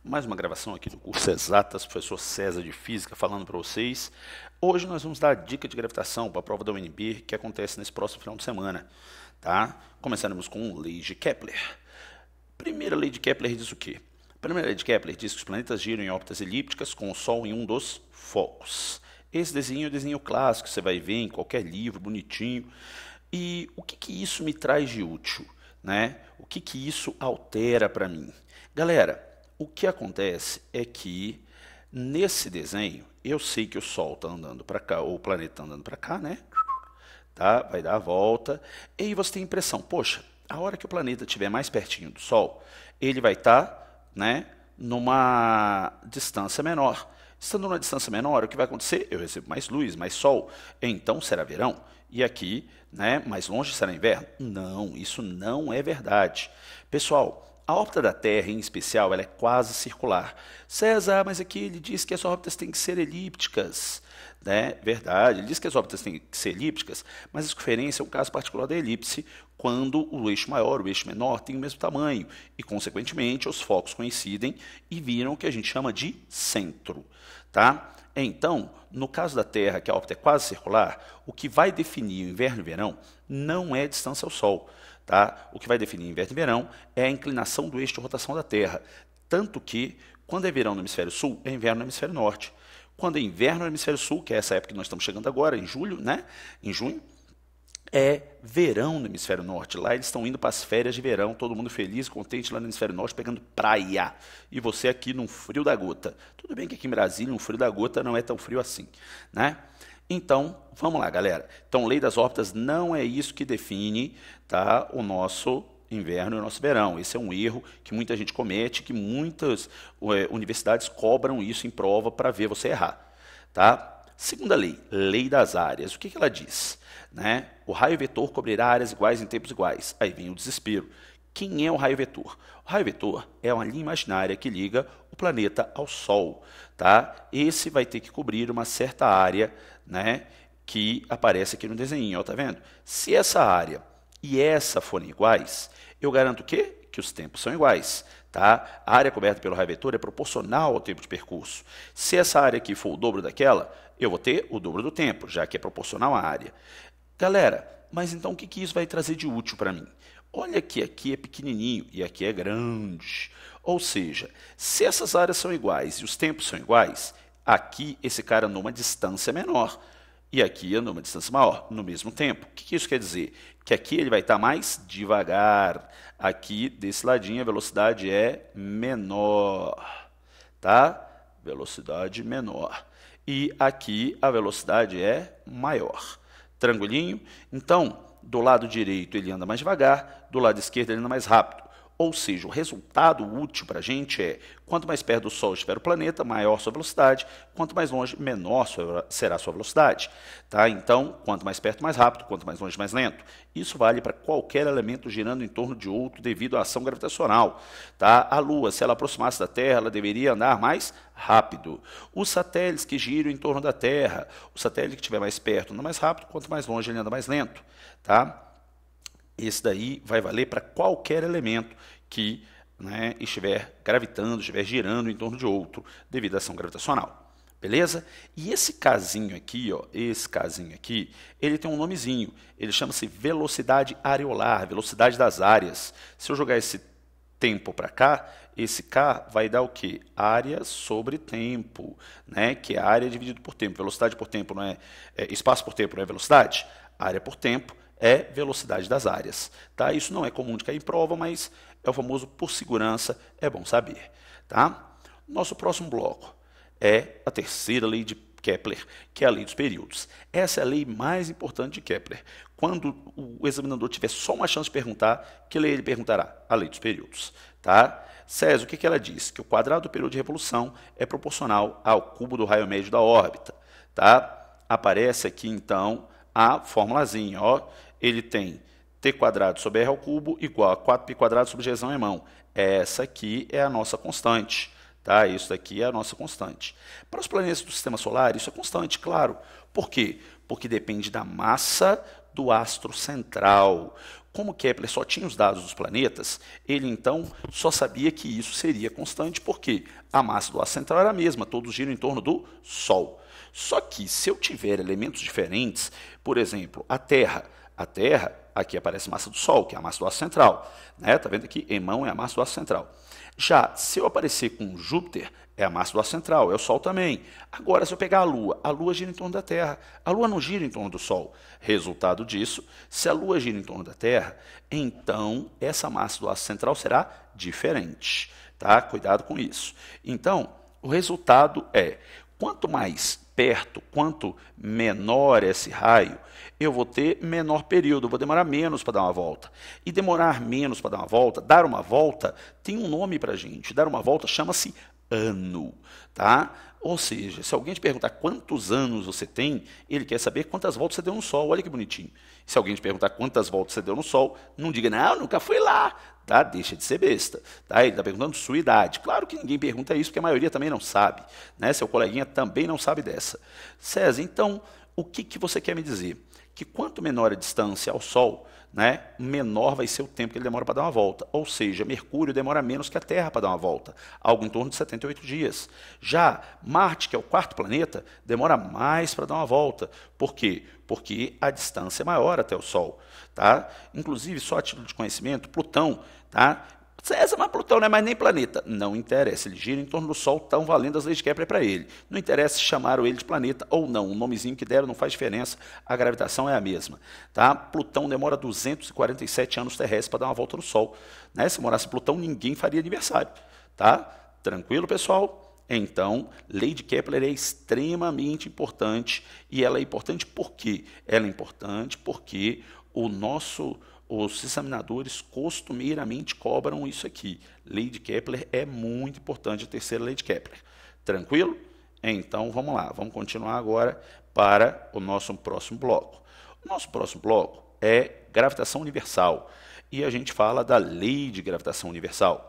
Mais uma gravação aqui do curso Exatas, professor César de Física falando para vocês. Hoje nós vamos dar a dica de gravitação para a prova da UNB que acontece nesse próximo final de semana, tá? Começaremos com lei de Kepler. Primeira lei de Kepler diz o quê? A primeira lei de Kepler diz que os planetas giram em órbitas elípticas com o Sol em um dos focos. Esse desenho é o desenho clássico, você vai ver em qualquer livro, bonitinho. E o que isso me traz de útil, né? O que isso altera para mim? Galera, o que acontece é que nesse desenho, eu sei que o Sol está andando para cá, ou o planeta está andando para cá, né? Tá? Vai dar a volta, e aí você tem a impressão, poxa, a hora que o planeta estiver mais pertinho do Sol, ele vai estar, né, numa distância menor. Estando numa distância menor, o que vai acontecer? Eu recebo mais luz, mais Sol, então será verão. E aqui, né, mais longe será inverno? Não, isso não é verdade. Pessoal, a órbita da Terra, em especial, ela é quase circular. César, mas aqui ele diz que as órbitas têm que ser elípticas. Né? Verdade, ele diz que as órbitas têm que ser elípticas, mas a circunferência é um caso particular da elipse, quando o eixo maior e o eixo menor têm o mesmo tamanho, e, consequentemente, os focos coincidem e viram o que a gente chama de centro. Tá? Então, no caso da Terra, que a órbita é quase circular, o que vai definir o inverno e o verão não é a distância ao Sol. Tá? O que vai definir inverno e verão é a inclinação do eixo de rotação da Terra. Tanto que, quando é verão no hemisfério sul, é inverno no hemisfério norte. Quando é inverno no hemisfério sul, que é essa época que nós estamos chegando agora, em julho, né? Em junho, é verão no hemisfério norte. Lá eles estão indo para as férias de verão, todo mundo feliz, contente lá no hemisfério norte, pegando praia. E você aqui num frio da gota. Tudo bem que aqui em Brasília, um frio da gota não é tão frio assim, né? Então, vamos lá, galera. Então, lei das órbitas não é isso que define, tá, o nosso inverno e o nosso verão. Esse é um erro que muita gente comete, que muitas universidades cobram isso em prova para ver você errar. Tá? Segunda lei, lei das áreas. O que ela diz? Né? O raio vetor cobrirá áreas iguais em tempos iguais. Aí vem o desespero. Quem é o raio vetor? O raio vetor é uma linha imaginária que liga o planeta ao Sol. Tá? Esse vai ter que cobrir uma certa área, né, que aparece aqui no desenho. Ó, tá vendo? Se essa área e essa forem iguais, eu garanto o quê? Que os tempos são iguais. Tá? A área coberta pelo raio vetor é proporcional ao tempo de percurso. Se essa área aqui for o dobro daquela, eu vou ter o dobro do tempo, já que é proporcional à área. Galera, mas então o que isso vai trazer de útil para mim? Olha que aqui é pequenininho e aqui é grande. Ou seja, se essas áreas são iguais e os tempos são iguais, aqui esse cara anda uma distância menor e aqui anda uma distância maior no mesmo tempo. O que isso quer dizer? Que aqui ele vai estar mais devagar. Aqui, desse ladinho, a velocidade é menor. Tá? Velocidade menor. E aqui a velocidade é maior. Tranquilinho? Então, do lado direito ele anda mais devagar, do lado esquerdo ele anda mais rápido. Ou seja, o resultado útil para a gente é, quanto mais perto do Sol estiver o planeta, maior sua velocidade, quanto mais longe, menor será a sua velocidade. Tá? Então, quanto mais perto, mais rápido, quanto mais longe, mais lento. Isso vale para qualquer elemento girando em torno de outro devido à ação gravitacional. Tá? A Lua, se ela aproximasse da Terra, ela deveria andar mais rápido. Os satélites que giram em torno da Terra, o satélite que estiver mais perto anda mais rápido, quanto mais longe ele anda mais lento. Tá? Esse daí vai valer para qualquer elemento que, né, estiver gravitando, estiver girando em torno de outro, devido à ação gravitacional. Beleza? E esse casinho aqui, ó, esse casinho aqui, ele tem um nomezinho. Ele chama-se velocidade areolar, velocidade das áreas. Se eu jogar esse tempo para cá, esse K vai dar o quê? Área sobre tempo, né? Que é área dividido por tempo. Velocidade por tempo não espaço por tempo não é velocidade? Área por tempo é velocidade das áreas. Tá? Isso não é comum de cair em prova, mas é o famoso por segurança, é bom saber. Tá? Nosso próximo bloco é a terceira lei de Kepler, que é a lei dos períodos. Essa é a lei mais importante de Kepler. Quando o examinador tiver só uma chance de perguntar, que lei ele perguntará? A lei dos períodos. Tá? César, o que ela diz? Que o quadrado do período de revolução é proporcional ao cubo do raio médio da órbita. Tá? Aparece aqui, então, a formulazinha. Ó. Ele tem t quadrado sobre r ao cubo igual a 4π quadrado sobre gzão é mão. Essa aqui é a nossa constante. Tá? Isso daqui é a nossa constante. Para os planetas do sistema solar, isso é constante, claro. Por quê? Porque depende da massa do astro central. Como Kepler só tinha os dados dos planetas, ele então só sabia que isso seria constante, porque a massa do astro central era a mesma, todos giram em torno do Sol. Só que se eu tiver elementos diferentes, por exemplo, a Terra, aqui aparece a massa do Sol, que é a massa do astro central. Né? Tá vendo aqui? Emão é a massa do astro central. Já se eu aparecer com Júpiter, é a massa do astro central, é o Sol também. Agora, se eu pegar a Lua gira em torno da Terra. A Lua não gira em torno do Sol. Resultado disso, se a Lua gira em torno da Terra, então essa massa do astro central será diferente. Tá? Cuidado com isso. Então, o resultado é, quanto mais perto, quanto menor esse raio, eu vou ter menor período, eu vou demorar menos para dar uma volta. E demorar menos para dar uma volta, tem um nome para a gente. Dar uma volta chama-se ano, tá? Ou seja, se alguém te perguntar quantos anos você tem, ele quer saber quantas voltas você deu no Sol. Olha que bonitinho. Se alguém te perguntar quantas voltas você deu no Sol, não diga, não, nunca fui lá. Tá? Deixa de ser besta. Tá? Ele está perguntando sua idade. Claro que ninguém pergunta isso, porque a maioria também não sabe. Né? Seu coleguinha também não sabe dessa. César, então, o que você quer me dizer? Que quanto menor a distância ao Sol, né, menor vai ser o tempo que ele demora para dar uma volta. Ou seja, Mercúrio demora menos que a Terra para dar uma volta, algo em torno de 78 dias. Já Marte, que é o quarto planeta, demora mais para dar uma volta. Por quê? Porque a distância é maior até o Sol. Tá? Inclusive, só a título de conhecimento, Plutão, tá? César, mas Plutão não é mais nem planeta. Não interessa, ele gira em torno do Sol, estão valendo as leis de Kepler para ele. Não interessa se chamaram ele de planeta ou não, o nomezinho que deram não faz diferença, a gravitação é a mesma. Tá? Plutão demora 247 anos terrestres para dar uma volta no Sol. Né? Se morasse Plutão, ninguém faria aniversário. Tá? Tranquilo, pessoal? Então, lei de Kepler é extremamente importante, e ela é importante por quê? Ela é importante porque os examinadores costumeiramente cobram isso aqui. Lei de Kepler é muito importante, a terceira lei de Kepler. Tranquilo? Então, vamos lá. Vamos continuar agora para o nosso próximo bloco. O nosso próximo bloco é gravitação universal. E a gente fala da lei de gravitação universal.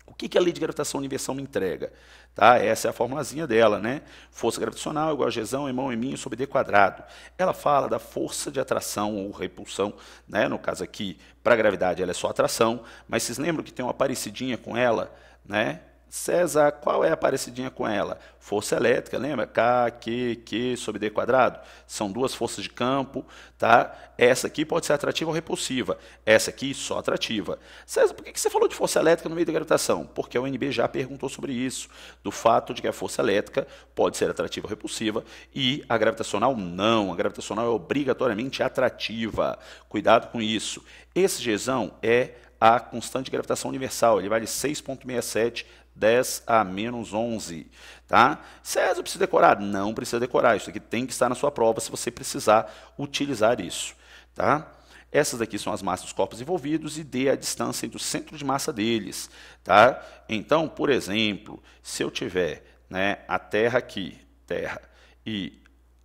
O que a lei de gravitação universal me entrega? Tá? Essa é a formulazinha dela, né? Força gravitacional igual a Gzão, Emão, Eminho sobre D quadrado. Ela fala da força de atração ou repulsão, né? No caso aqui, para a gravidade ela é só atração, mas vocês lembram que tem uma parecidinha com ela, né? César, qual é a parecidinha com ela? Força elétrica, lembra? Q sobre D quadrado. São duas forças de campo, tá? Essa aqui pode ser atrativa ou repulsiva. Essa aqui só atrativa. César, por que você falou de força elétrica no meio da gravitação? Porque a UNB já perguntou sobre isso, do fato de que a força elétrica pode ser atrativa ou repulsiva e a gravitacional não. A gravitacional é obrigatoriamente atrativa. Cuidado com isso. Esse Gzão é a constante de gravitação universal. Ele vale 6,67 10 a menos 11, tá? César, precisa decorar? Não precisa decorar, isso aqui tem que estar na sua prova se você precisar utilizar isso, tá? Essas daqui são as massas dos corpos envolvidos e D a distância entre o centro de massa deles, tá? Então, por exemplo, se eu tiver, né, a Terra aqui, Terra, e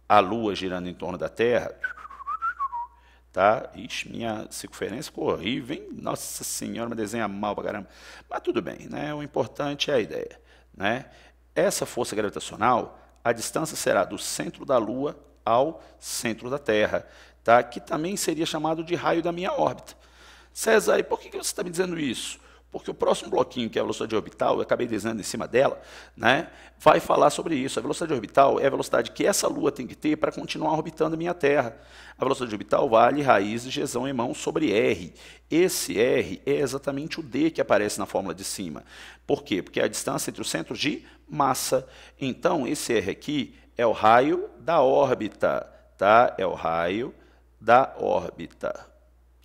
a Lua girando em torno da Terra, tá? Ixi, minha circunferência ficou horrível, hein? Nossa senhora, me desenha mal pra caramba. Mas tudo bem, né? O importante é a ideia, né? Essa força gravitacional, a distância será do centro da Lua ao centro da Terra, tá? Que também seria chamado de raio da minha órbita. César, e por que você está me dizendo isso? Porque o próximo bloquinho, que é a velocidade orbital, eu acabei desenhando em cima dela, né, vai falar sobre isso. A velocidade orbital é a velocidade que essa Lua tem que ter para continuar orbitando a minha Terra. A velocidade orbital vale raiz de Gzão Emão sobre R. Esse R é exatamente o D que aparece na fórmula de cima. Por quê? Porque é a distância entre os centros de massa. Então, esse R aqui é o raio da órbita, tá? É o raio da órbita.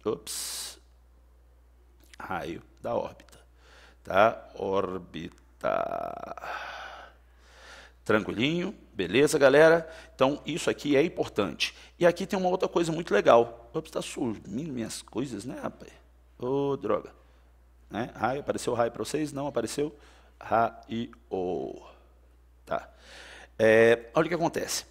Ops. Raio da órbita, tá? Órbita. Tranquilinho? Beleza, galera? Então, isso aqui é importante. E aqui tem uma outra coisa muito legal. Ops, tá sumindo minhas coisas, né, rapaz? Ô, droga. Né? Raio, apareceu raio para vocês? Não apareceu? Raio. Tá. Olha o que acontece.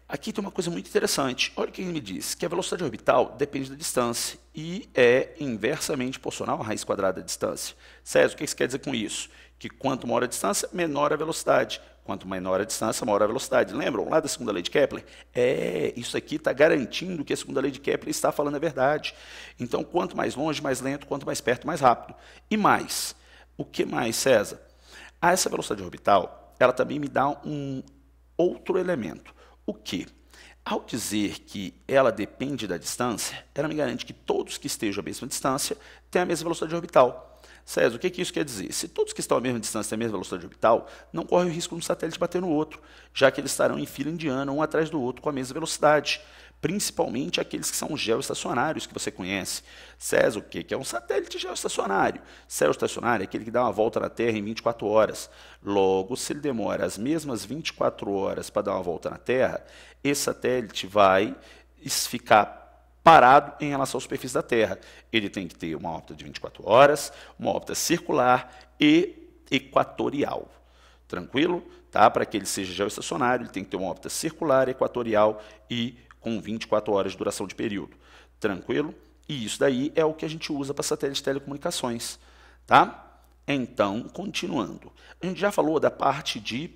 Aqui tem uma coisa muito interessante. Olha o que ele me diz, que a velocidade orbital depende da distância e é inversamente proporcional à raiz quadrada da distância. César, o que isso quer dizer com isso? Que quanto maior a distância, menor a velocidade. Quanto menor a distância, maior a velocidade. Lembram lá da segunda lei de Kepler? Isso aqui está garantindo que a segunda lei de Kepler está falando a verdade. Então, quanto mais longe, mais lento, quanto mais perto, mais rápido. E mais, o que mais, César? Essa velocidade orbital, ela também me dá um outro elemento. O que? Ao dizer que ela depende da distância, ela me garante que todos que estejam à mesma distância têm a mesma velocidade orbital. César, o que isso quer dizer? Se todos que estão à mesma distância têm a mesma velocidade orbital, não corre o risco de um satélite bater no outro, já que eles estarão em fila indiana, um atrás do outro, com a mesma velocidade. Principalmente aqueles que são geoestacionários, que você conhece. César, o que é um satélite geoestacionário? Geoestacionário é aquele que dá uma volta na Terra em 24 horas. Logo, se ele demora as mesmas 24 horas para dar uma volta na Terra, esse satélite vai ficar parado em relação à superfície da Terra. Ele tem que ter uma órbita de 24 horas, uma órbita circular e equatorial. Tranquilo? Tá? Para que ele seja geoestacionário, ele tem que ter uma órbita circular, equatorial e com 24 horas de duração de período. Tranquilo? E isso daí é o que a gente usa para satélite de telecomunicações. Tá? Então, continuando. A gente já falou da parte de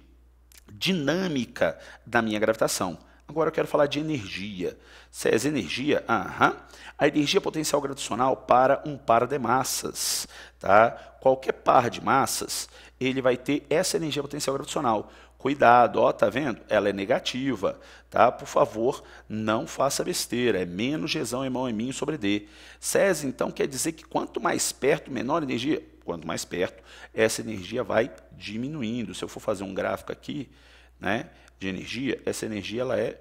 dinâmica da minha gravitação. Agora eu quero falar de energia. César, energia? A energia potencial gravitacional para um par de massas. Tá? Qualquer par de massas, ele vai ter essa energia potencial gravitacional. Cuidado, ó, tá vendo? Ela é negativa, tá? Por favor, não faça besteira. É menos Gzão é mão em mim sobre D. César, então, quer dizer que quanto mais perto, menor a energia? Quanto mais perto, essa energia vai diminuindo. Se eu for fazer um gráfico aqui, né, de energia, essa energia ela é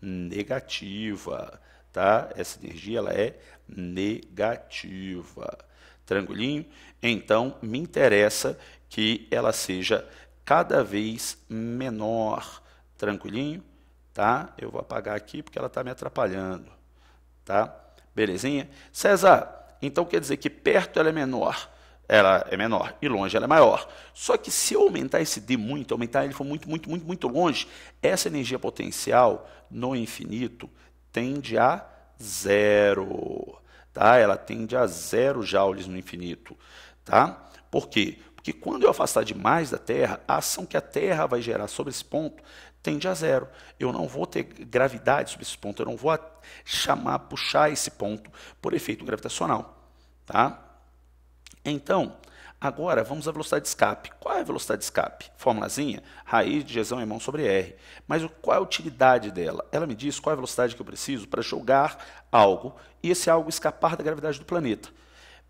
negativa, tá? Essa energia ela é negativa. Tranquilinho? Então, me interessa que ela seja cada vez menor. Tranquilinho? Tá? Eu vou apagar aqui porque ela está me atrapalhando. Tá? Belezinha? César, então quer dizer que perto ela é menor e longe ela é maior. Só que se eu aumentar esse D muito, aumentar ele for muito longe, essa energia potencial no infinito tende a zero. Tá? Ela tende a 0 joules no infinito. Tá? Por quê? Porque quando eu afastar demais da Terra, a ação que a Terra vai gerar sobre esse ponto tende a 0. Eu não vou ter gravidade sobre esse ponto, eu não vou puxar esse ponto por efeito gravitacional. Tá? Então, agora vamos à velocidade de escape. Qual é a velocidade de escape? Formulazinha, raiz de Gzão é mão sobre R. Mas qual é a utilidade dela? Ela me diz qual é a velocidade que eu preciso para jogar algo e esse algo escapar da gravidade do planeta.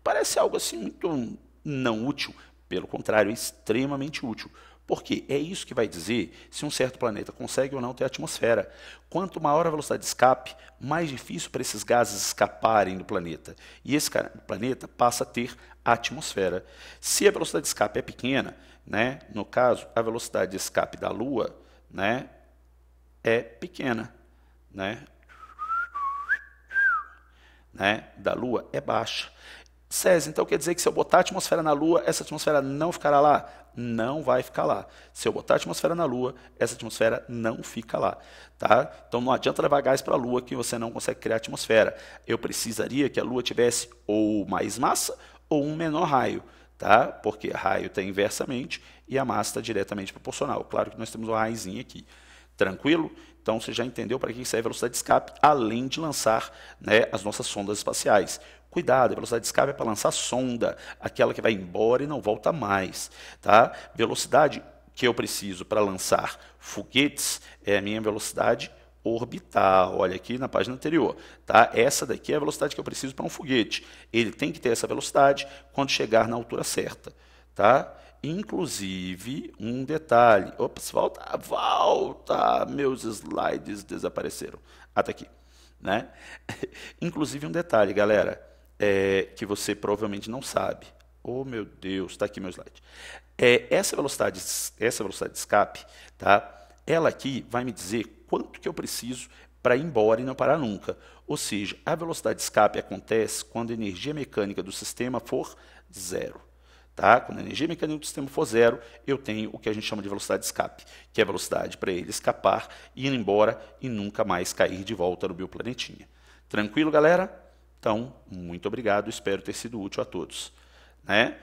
Parece algo assim muito não útil, pelo contrário, é extremamente útil. Porque é isso que vai dizer se um certo planeta consegue ou não ter atmosfera. Quanto maior a velocidade de escape, mais difícil para esses gases escaparem do planeta. E esse planeta passa a ter atmosfera. Se a velocidade de escape é pequena, né, no caso, a velocidade de escape da Lua, né, é pequena. Né, da Lua é baixa. César, então quer dizer que se eu botar a atmosfera na Lua, essa atmosfera não ficará lá? Não vai ficar lá. Se eu botar a atmosfera na Lua, essa atmosfera não fica lá. Tá? Então não adianta levar gás para a Lua que você não consegue criar atmosfera. Eu precisaria que a Lua tivesse ou mais massa ou um menor raio. Tá? Porque raio está inversamente e a massa está diretamente proporcional. Claro que nós temos uma raizinha aqui. Tranquilo? Então você já entendeu para que serve a velocidade de escape, além de lançar, né, as nossas sondas espaciais. Cuidado, a velocidade de escape é para lançar sonda, aquela que vai embora e não volta mais. Tá? Velocidade que eu preciso para lançar foguetes é a minha velocidade orbital. Olha aqui na página anterior. Tá? Essa daqui é a velocidade que eu preciso para um foguete. Ele tem que ter essa velocidade quando chegar na altura certa. Tá? Inclusive, um detalhe. Ops, volta! Meus slides desapareceram. Tá aqui. Né? Inclusive, um detalhe, galera, que você provavelmente não sabe. Oh, meu Deus, está aqui meu slide. Essa velocidade de escape, tá? Ela aqui vai me dizer quanto que eu preciso para ir embora e não parar nunca. Ou seja, a velocidade de escape acontece quando a energia mecânica do sistema for 0. Tá? Quando a energia mecânica do sistema for zero, eu tenho o que a gente chama de velocidade de escape, que é a velocidade para ele escapar, ir embora e nunca mais cair de volta no bioplanetinha. Tranquilo, galera? Então, muito obrigado, espero ter sido útil a todos. Né?